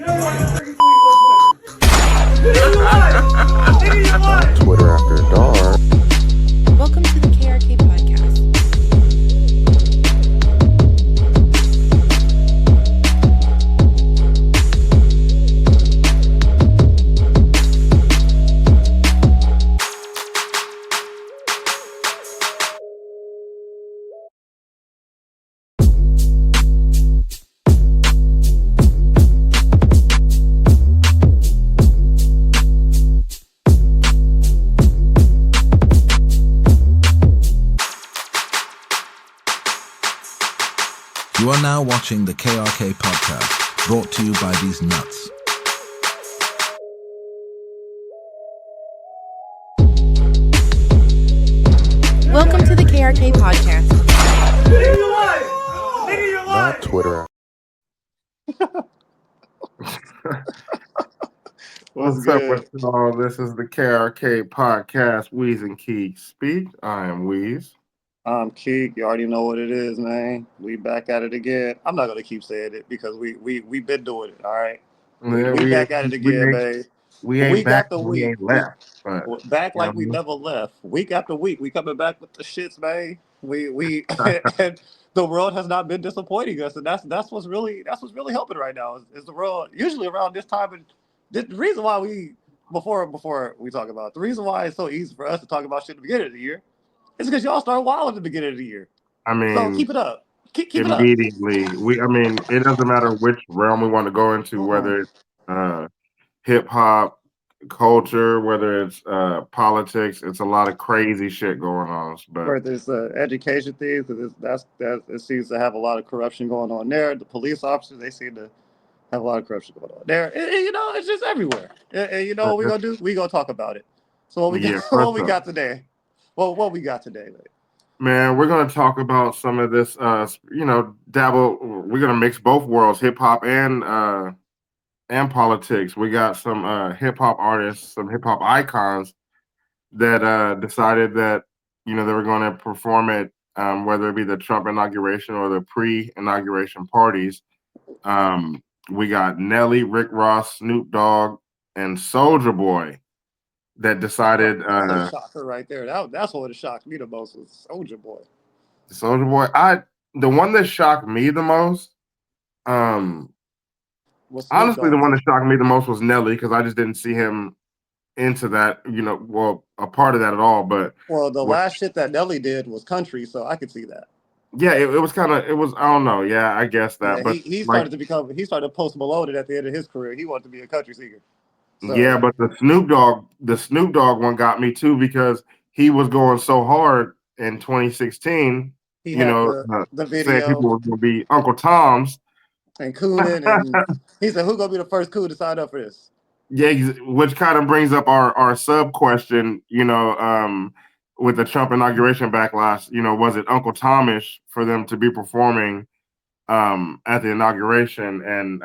Twitter after dark. Welcome to the KRK Podcast. You are now watching the KRK Podcast, brought to you by these nuts. Welcome to the KRK Podcast. Not Twitter. What's up with y'all? This is the KRK Podcast, Weez and Keek speak. I am Weez. I'm Keek. You already know what it is, man. We back at it again. I'm not gonna keep saying it because we been doing it. All right, we back at it again, man. We ain't Week back. after We week, ain't left. But back like we never left. Week after week, we coming back with the shits, man. We and the world has not been disappointing us, and that's what's really helping right now. Is the world usually around this time? And the reason why before we talk about it, the reason why it's so easy for us to talk about shit at the beginning of the year. It's because y'all started wild at the beginning of the year. I mean, so keep it up. Keep it up. Immediately. It doesn't matter which realm we want to go into, whether it's hip hop culture, whether it's politics. It's a lot of crazy shit going on. But whether it's education things, because it seems to have a lot of corruption going on there. The police officers, they seem to have a lot of corruption going on there. And, it's just everywhere. And you know what we're gonna do? We're gonna talk about it. So what we got today? Well, what we got today, man, we're gonna talk about some of this. Dabble. We're gonna mix both worlds, hip hop and politics. We got some hip hop artists, some hip hop icons that decided that they were going to perform at whether it be the Trump inauguration or the pre-inauguration parties. We got Nelly, Rick Ross, Snoop Dogg, and Soulja Boy that decided. That's a shocker right there. That's what shocked me the most was Soulja Boy. Soulja Boy. The one that shocked me the most. Honestly, the one that shocked me the most was Nelly because I just didn't see him into that. A part of that at all. But the last shit that Nelly did was country, so I could see that. Yeah, it was kind of. It was. I don't know. Yeah, I guess that. Yeah, but he started Post Malone at the end of his career. He wanted to be a country singer. So, yeah, but the Snoop Dogg one got me too because he was going so hard in 2016. He had the video saying people were going to be Uncle Tom's and cooning, and he said, "Who's going to be the first coon to sign up for this?" Yeah, which kind of brings up our sub question. With the Trump inauguration backlash, was it Uncle Tomish for them to be performing at the inauguration? And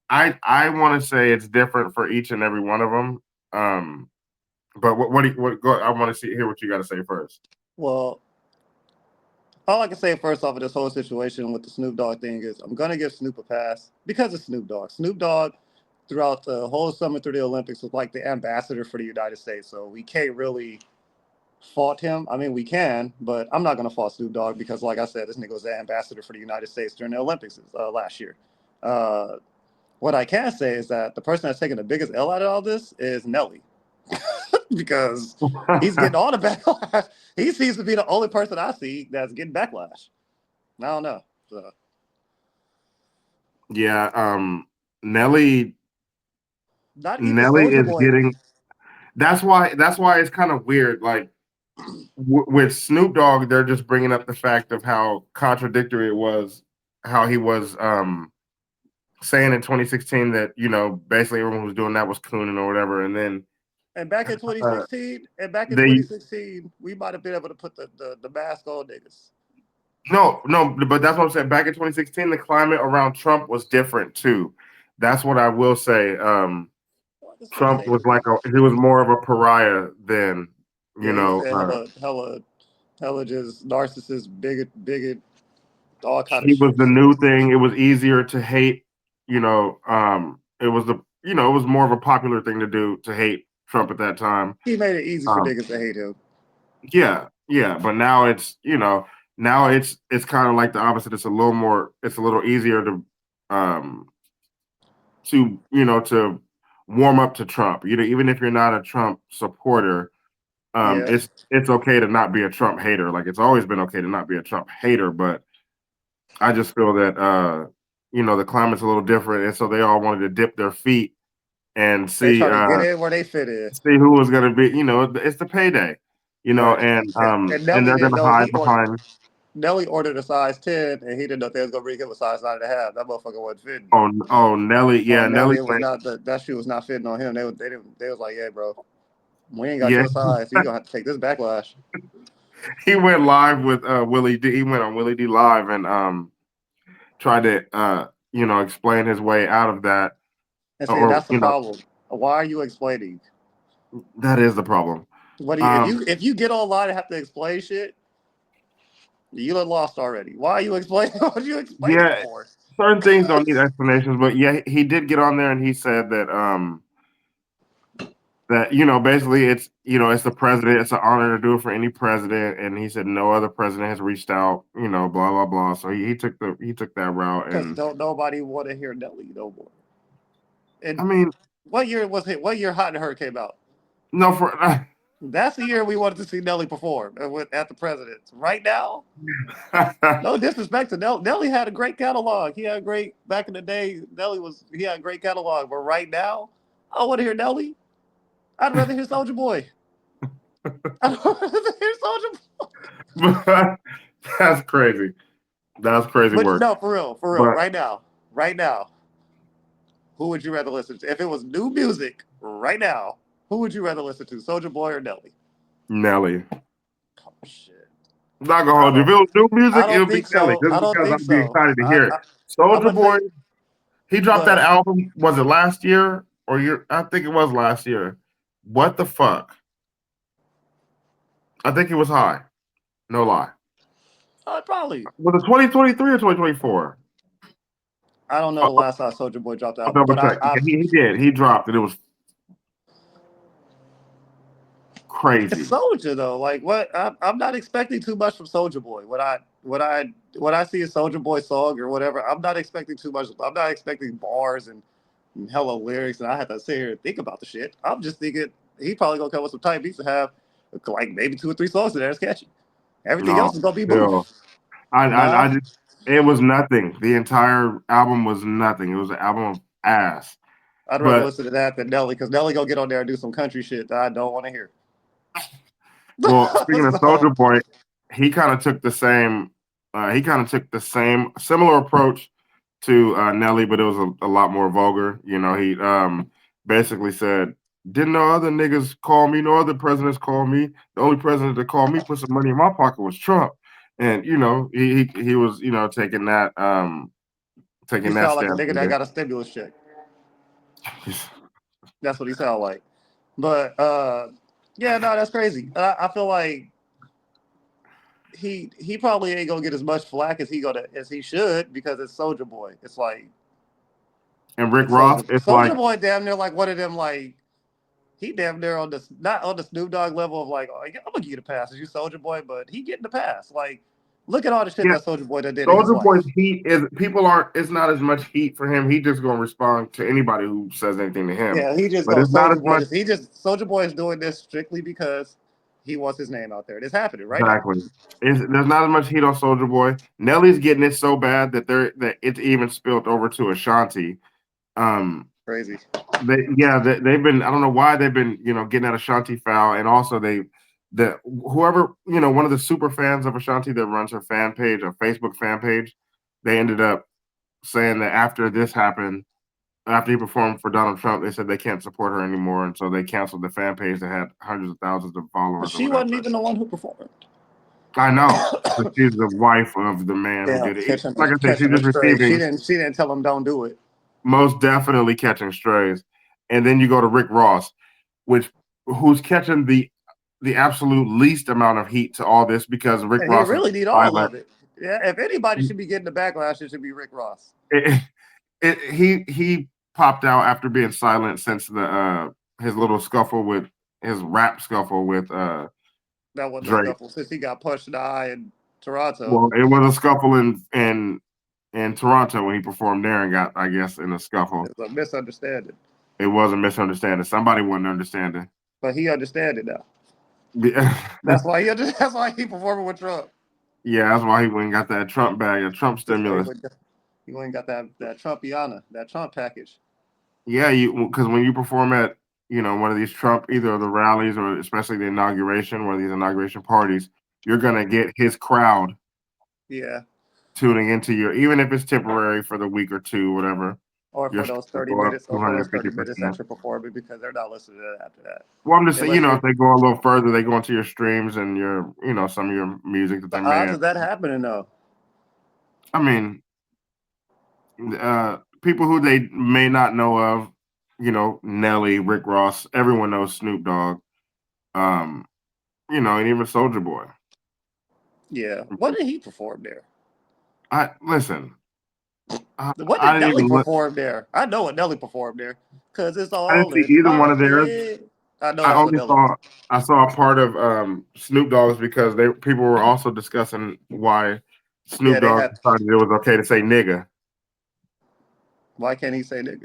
I want to say it's different for each and every one of them. But I want to hear what you got to say first. Well, all I can say first off of this whole situation with the Snoop Dogg thing is I'm gonna give Snoop a pass because it's Snoop Dogg. Snoop Dogg throughout the whole summer through the Olympics was like the ambassador for the United States, so we can't really fault him. I mean, we can, but I'm not going to fault Snoop Dogg because, like I said, this nigga was the ambassador for the United States during the Olympics last year. What I can say is that the person that's taking the biggest L out of all this is Nelly because he's getting all the backlash. He seems to be the only person I see that's getting backlash. I don't know. So. Yeah, Nelly is Boy. getting. That's why it's kind of weird. Like with Snoop Dogg, they're just bringing up the fact of how contradictory it was, how he was saying in 2016 that basically everyone was doing that was cooning or whatever, and then back in 2016, we might have been able to put the mask on niggas. No, but that's what I'm saying. Back in 2016, the climate around Trump was different too. That's what I will say. Trump was he was more of a pariah then, hella just narcissist, bigot, all kind he of shit. was the new thing. It was easier to hate, it was it was more of a popular thing to do to hate Trump at that time. He made it easy for Um, niggas to hate him. yeah, yeah, but now now it's kind of like the opposite. It's a little easier um to warm up to Trump. Even if you're not a Trump supporter, Yeah. it's okay to not be a Trump hater. Like it's always been okay to not be a Trump hater, but I just feel that the climate's a little different, and so they all wanted to dip their feet and They see try to get in where they fit in. see who was going to be. It's the payday, Right. And and Nelly they're going didn't to know hide behind. Nelly ordered a size 10 and he didn't know if they was gonna bring him a size 9.5. That motherfucker wasn't fitting. Oh, Nelly, yeah, Nelly, Nelly it was went, not that shoe was not fitting on him. They was like, yeah, bro, we ain't got yeah, your size. So you gonna have to take this backlash. he went live with Willie D. He went on Willie D live and tried to explain his way out of that, And see, or that's the problem. Why are you explaining? that is the problem. What do you if you get online and have to explain shit, you look lost already. Why are you explaining? What are you explaining Yeah, for? certain things don't need explanations, but yeah, he did get on there and he said that basically it's the president. It's an honor to do it for any president, and he said no other president has reached out. Blah blah blah. So he took that route, Because and don't nobody want to hear Nelly no more. And I mean, what year was it? What year Hot and Her came out? no for That's the year we wanted to see Nelly perform at the President's. Right now, no disrespect to Nelly. Nelly had a great catalog. He had great back in the day. He had a great catalog. But right now, I don't want to hear Nelly. I'd rather hear Soulja Boy. I'd rather hear Soulja Boy. that's crazy. That's crazy But work. no, for real, But right now, who would you rather listen to? If it was new music right now, who would you rather listen to, Soulja Boy or Nelly? Nelly, Oh shit. I'm not gonna I hold you. If don't. it was new music, I it don't would be think Nelly, so. just I don't because think I'd be so. excited to hear it. I'm Soldier gonna Boy, say, he dropped that but album. Was it last year or year? I think it was last year. What the fuck? I think it was high. No lie. probably. Was it 2023 or 2024? I don't know the last time Soulja Boy dropped the I'll album, double but check. Yeah, he did. He dropped it. It was it's crazy. Soulja though. Like what? I'm not expecting too much from Soulja Boy. When I see a Soulja Boy song or whatever, I'm not expecting too much. I'm not expecting bars and hella lyrics, and I have to sit here and think about the shit. I'm just thinking he probably gonna come with some tight beats and have like maybe 2 or 3 songs in there that's catchy. Everything No, else is gonna be boof. still, I Nah, just, it was nothing. The entire album was nothing. It was an album of ass. I'd rather But listen to that than Nelly because Nelly gonna get on there and do some country shit that I don't want to hear. well, speaking of So, Soldier Boy, he kind of took the same. He kind of took the same similar approach to Nelly, but it was a lot more vulgar. He basically said, "Didn't no other niggas call me? No other presidents call me. The only president that called me put some money in my pocket was Trump." And he was he taking that sound like a stance nigga with that it. got a stimulus check. That's what he sound like. But yeah, no, that's crazy. I feel like he probably ain't gonna get as much flack as he should because it's Soldier Boy. It's like And Rick it's Soldier Ross, it's like Soldier Boy. Damn near like one of them like he damn near on this not on the Snoop Dogg level of like oh, I'm gonna give you the pass as you Soldier Boy, but he getting the pass. Like look at all the shit yeah, that Soldier Boy done did in his Soldier Boy's life. heat is people aren't. It's not as much heat for him. He just gonna respond to anybody who says anything to him. Yeah, he just But goes it's not Soldier as Boy. much. Soldier Boy is doing this strictly because he wants his name out there. It's happening right now. Exactly. There's not as much heat on Soldier Boy. Nelly's getting it so bad that it's even spilled over to Ashanti. Um, Crazy. they've been. I don't know why they've been getting at Ashanti foul, and also whoever one of the super fans of Ashanti that runs her fan page, a Facebook fan page, they ended up saying that after this happened, after he performed for Donald Trump, they said they can't support her anymore, and so they canceled the fan page that had hundreds of thousands of But followers or she wasn't whatever. even the one who performed. I know, but she's the wife of the man who Yeah, did it. Like I said, she's catching her just straight. She receiving didn't tell him don't do it. most definitely catching strays. And then you go to Rick Ross, who's catching the absolute least amount of heat to all this because Rick And he Ross is really need all silent. of it. Yeah, if anybody should be getting the backlash, it should be Rick Ross. He popped out after being silent since the his little scuffle with his rap scuffle with That wasn't a Drake. scuffle since he got punched in the eye in Toronto. Well, it was a scuffle in Toronto when he performed there and got, I guess, in a scuffle. It's a misunderstanding. It was a misunderstanding. Somebody wasn't understanding. But he understands it now. Yeah, That's why he performing with Trump. that's why he went and got that Trump bag, a Trump That's why stimulus. he went and got that Trumpiana, that Trump package. Yeah, because when you perform at one of these Trump, either the rallies or especially the inauguration, one of these inauguration parties, you're gonna get his crowd Yeah. tuning into you, even if it's temporary for the week or two, whatever. Or Your for those streams 30 will go up minutes, or for those 30 minutes 250%. that you're performing because they're not listening to that after that. Well, I'm just saying, Unless if they go a little further, they go into your streams and your, some of your music that the they may odds have. of that happening though. I mean, people who they may not know of, Nelly, Rick Ross, everyone knows Snoop Dogg, and even Soulja Boy. Yeah. When did he perform there? Listen. When did Nelly perform there? I know what Nelly performed there because it's I all didn't see in either my one of theirs. head. I know I that's what only Nelly. saw a part of Snoop Dogg's because people were also discussing why Yeah, Snoop they Dogg had. decided it was okay to say nigga. Why can't he say nigga?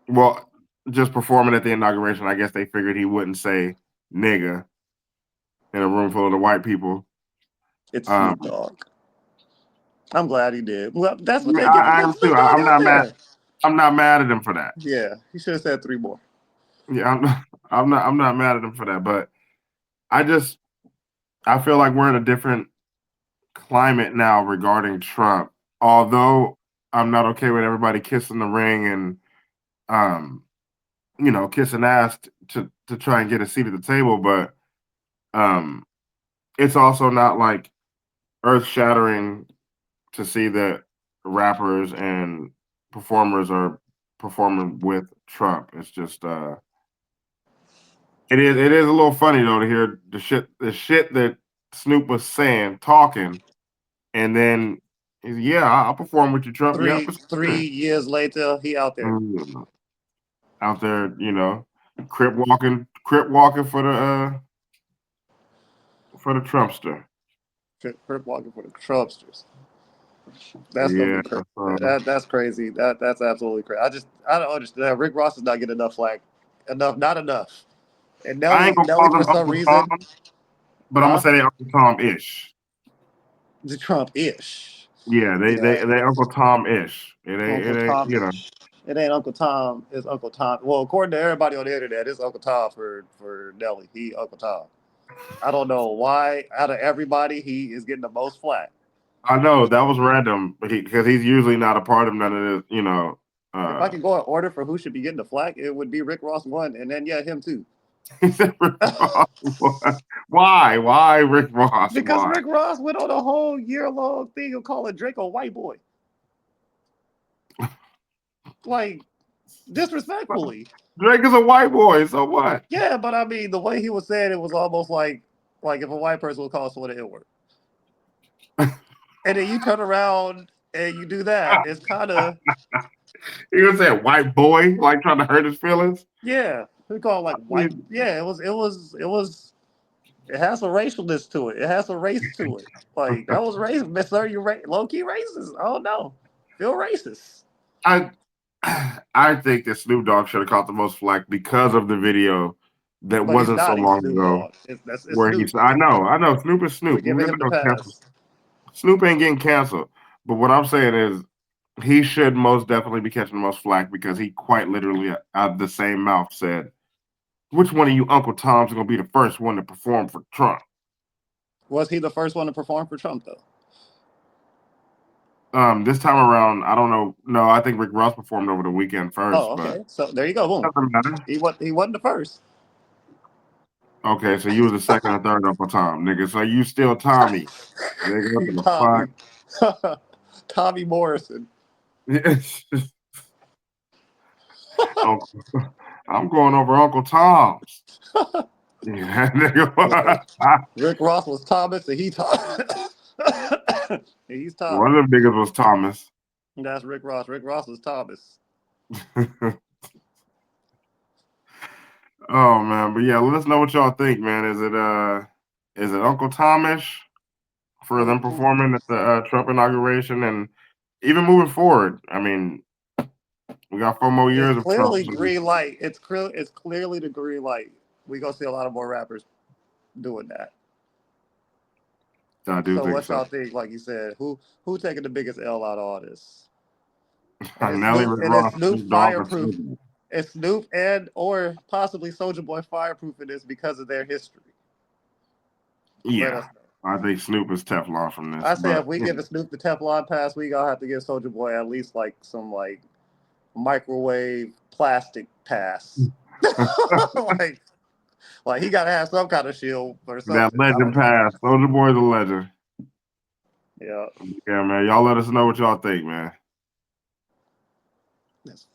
Well, just performing at the inauguration, I guess they figured he wouldn't say nigga in a room full of the white people. It's Snoop Dogg. I'm glad he did. Well, that's what they I get am Snoop too. Dogg I'm out not mad. there. I'm not mad at him for that. Yeah, he should have said 3 more. Yeah, I'm not mad at him for that. But I feel like we're in a different climate now regarding Trump. Although I'm not okay with everybody kissing the ring and kissing ass to try and get a seat at the table, but it's also not like earth shattering to see that rappers and performers are performing with Trump. It's just it is a little funny though to hear the shit that Snoop was saying, talking, and then I'll perform with you, Trump. Yeah, Three years later, he out there. Out there, crip walking for the Trumpster. Crip walking for the Trumpsters. That's gonna Yeah, be crazy. That's crazy. That's absolutely crazy. I don't understand. Rick Ross is not getting enough flack. Not enough. And I ain't gonna Nelly call for them some Uncle reason, Tom, but I'm gonna say they Uncle Tom-ish. the Trump-ish. Yeah, they Uncle Tom-ish. It Uncle ain't. Tom. It ain't Uncle Tom. It's Uncle Tom. Well, according to everybody on the internet, it's Uncle Tom for Nelly. He Uncle Tom. I don't know why. Out of everybody, he is getting the most flack. I know that was random, because he's usually not a part of none of this. If I could go in order for who should be getting the flack, it would be Rick Ross 1, and then him 2. Rick Ross. Why? Why Rick Ross? Because Why? Rick Ross went on a whole year-long thing of calling Drake a white boy. Like, disrespectfully. Drake is a white boy, so what? Yeah, but I mean, the way he was saying it was almost like if a white person would call someone an N-word. And then you turn around and you do that. It's kind of... He was saying white boy, like trying to hurt his feelings. Yeah. We call it like white... Yeah, it has a racialness to it. It has a race to it. Like, that was racist. Sir, you're low-key racist. Oh, no. Feel racist. I think that Snoop Dogg should have caught the most flack because of the video that But he's wasn't so not. He's long Snoop ago. Dogg. It's Where Snoop. I know, Snoop is Snoop. We're giving him the pass. Snoop ain't getting canceled. But what I'm saying is he should most definitely be catching the most flack because he quite literally out of the same mouth said, "Which one of you Uncle Toms are gonna be the first one to perform for Trump?" Was he the first one to perform for Trump though? This time around, I don't know. No, I think Rick Ross performed over the weekend first. Oh, okay. But So there you go. Boom. doesn't matter. He wasn't the first. Okay, so you was the second or third Uncle Tom, nigga. So you still Tommy. Nigga, what the Tommy. Tommy Morrison. fuck? I'm going over Uncle Tom's. Yeah, nigga. Rick Ross was Thomas, and he's Thomas. He's Thomas. One of the biggest was Thomas. That's Rick Ross. Rick Ross was Thomas. Oh man, but yeah, let us know what y'all think, man. Is it Uncle Thomas for them performing at the Trump inauguration, and even moving forward? I mean, we got 4 more It's years of Trump. clearly green light. It's clearly the green light. We gonna see a lot of more rappers doing that. I do So think what so. y'all think? Like you said, who taking the biggest L out of all this? And it's Nelly Snoop. was And going it's to Snoop Snoop Dogg or fireproof. Snoop. It's Snoop and or possibly Soulja Boy fireproof in this because of their history. Let Yeah, us know. I think Snoop is Teflon from this, I say but if we give a Snoop the Teflon pass, we gonna have to give Soulja Boy at least like some like microwave plastic pass. like he gotta have some kind of shield or that something. I legend don't know. pass. Soulja Boy's a legend. Yeah. Yeah, man. Y'all let us know what y'all think, man. Yes.